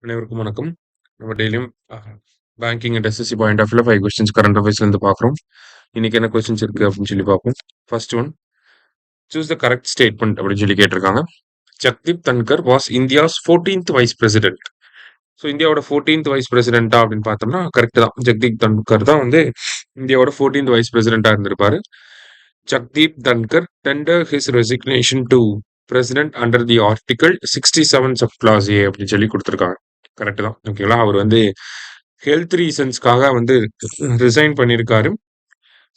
அனைவருக்கும் வணக்கம். நம்ம டெய்லியும் banking and SSC point of வியூல 5 கொஸ்டின்ஸ் கரண்ட் அஃபேர்ஸ்லேருந்து பார்க்குறோம். இன்னைக்கு என்ன கொஸ்டின்ஸ் இருக்கு அப்படின்னு சொல்லி பார்ப்போம். First one, choose the correct statement அப்படின்னு சொல்லி கேட்டிருக்காங்க. Jagdeep Dhankhar was India's 14th vice president. So இந்தியாவோட 14th வைஸ் பிரசிடென்ட்டா அப்படின்னு பார்த்தோம்னா கரெக்ட் தான். ஜக்தீப் தன்கர் தான் வந்து இந்தியாவோட 14th வைஸ் பிரசிடென்ட்டா இருந்திருப்பாரு. Jagdeep Dhankhar tender his resignation to president under the article 67 sub clause A அப்படின்னு சொல்லி கொடுத்துருக்காங்க. கரெக்ட் தான். ஓகேங்களா? அவர் வந்து ஹெல்த் ரீசன்ஸ்க்காக வந்து ரிசைன் பண்ணியிருக்காரு.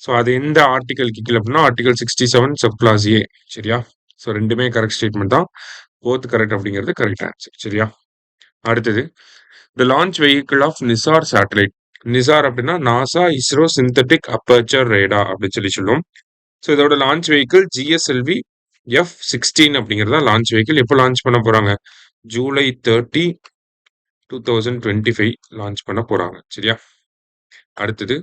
ஸோ அது எந்த ஆர்டிகலுக்கு கீழே அப்படின்னா ஆர்டிகல் 67 சப் கிளாஸ் ஏ. சரியா? ஸோ ரெண்டுமே கரெக்ட் ஸ்டேட்மெண்ட் தான். போத் கரெக்ட் அப்படிங்கிறது கரெக்ட் ஆன்சர். சரியா? அடுத்தது, the launch vehicle of NISAR satellite. NISAR அப்படின்னா NASA ISRO synthetic aperture radar அப்படின்னு சொல்லி சொல்லுவோம். ஸோ இதோட லான்ச் வெஹிக்கிள் ஜிஎஸ்எல்வி F-16 அப்படிங்கிறது தான் லான்ச் வெஹிக்கிள். எப்போ லான்ச் பண்ண போறாங்க? ஜூலை 30, 2025 லான்ச் பண்ண போறாங்க. சரியா? அடுத்தது,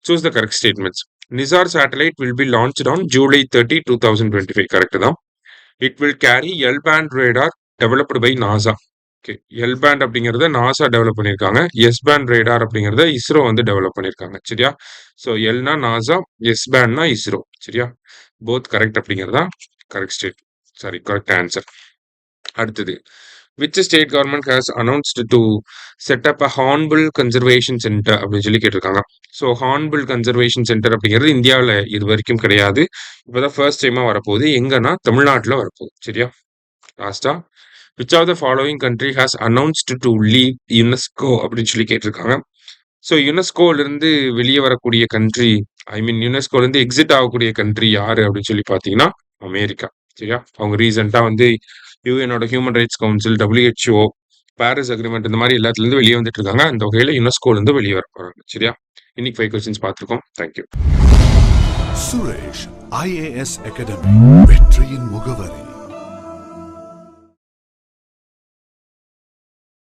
choose the correct statements. NISAR satellite will be launched on July 30, 2025. Correct தான். It will carry L band radar developed by NASA. Okay, L band அப்படிங்கறத நாசா டெவலப் பண்ணியிருக்காங்க. எஸ் பேண்ட் ரேடார் அப்படிங்கறத இஸ்ரோ வந்து டெவலப் பண்ணியிருக்காங்க. சரியா? ஸோ எல்னா NASA, S பேண்ட்னா இஸ்ரோ. சரியா? போத் கரெக்ட் அப்படிங்கிறதா கரெக்ட் ஆன்சர். அடுத்தது, which state government has announced to set up a hornbill conservation centre அப்படின்னு சொல்லி கேட்டிருக்காங்க. ஸோ ஹார்ன்பில் கன்சர்வேஷன் சென்டர் அப்படிங்கிறது இந்தியாவில் இது வரைக்கும் கிடையாது. இப்போதான் ஃபர்ஸ்ட் டைமா வரப்போகுது. எங்கன்னா தமிழ்நாட்டில் வரப்போகுது. சரியா? லாஸ்டா, which of the following country has announced to leave UNESCO அப்படின்னு சொல்லி கேட்டிருக்காங்க. ஸோ யுனெஸ்கோலேருந்து வெளியே வரக்கூடிய கண்ட்ரி, யுனெஸ்கோலேருந்து எக்ஸிட் ஆகக்கூடிய கண்ட்ரி யாரு அப்படின்னு சொல்லி பார்த்தீங்கன்னா அமெரிக்கா. சரியா? அவங்க ரீசெண்டாக வந்து யூஎனோட human rights council, WHO, Paris agreement இந்த மாதிரி எல்லாத்துலேருந்து வெளியே வந்துட்டு இருக்காங்க. அந்த வகையில் யுனெஸ்கோலேருந்து வெளியே வர போறாங்க. சரியா? இன்னைக்கு 5 கொஸ்டின்ஸ் பார்த்துருக்கோம். தேங்க்யூ. சுரேஷ் IAS அகாடமி, வெற்றியின்